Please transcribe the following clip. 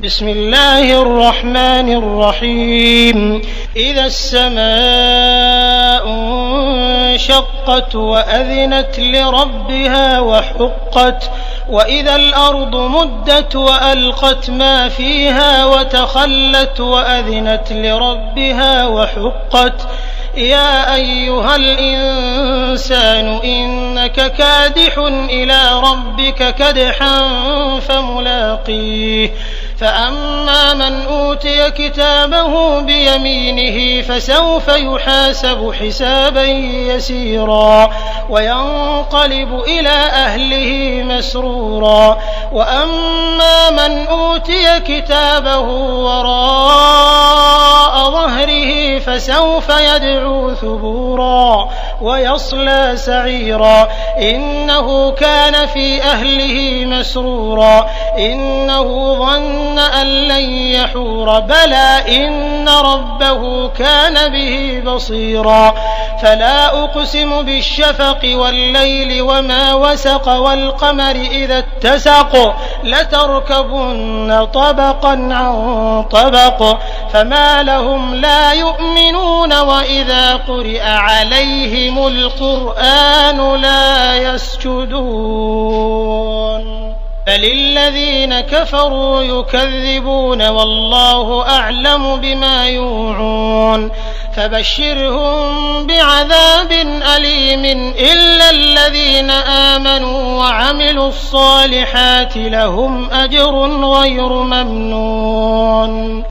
بسم الله الرحمن الرحيم إذا السماء انشقت وأذنت لربها وحقت وإذا الأرض مدت وألقت ما فيها وتخلت وأذنت لربها وحقت يا أيها الإنسان إنك كادح إلى ربك كدحا فملاقيه فأما من أوتي كتابه بيمينه فسوف يحاسب حسابا يسيرا وينقلب إلى أهله مسرورا وأما من أوتي كتابه وراء ظهره فسوف يدعو ثبورا ويصلى سعيرا إنه كان في أهله مسرورا إنه ظن أن لن يحور بلى إن ربه كان به بصيرا فلا أقسم بالشفق والليل وما وسق والقمر إذا اتسق لتركبن طبقا عن طبق فما لهم لا يؤمنون وإذا قرئ عليهم القرآن لا يسجدون بل الذين كفروا يكذبون والله أعلم بما يوعون فبشرهم بعذاب أليم إلا الذين آمنوا وعملوا الصالحات لهم أجر غير ممنون.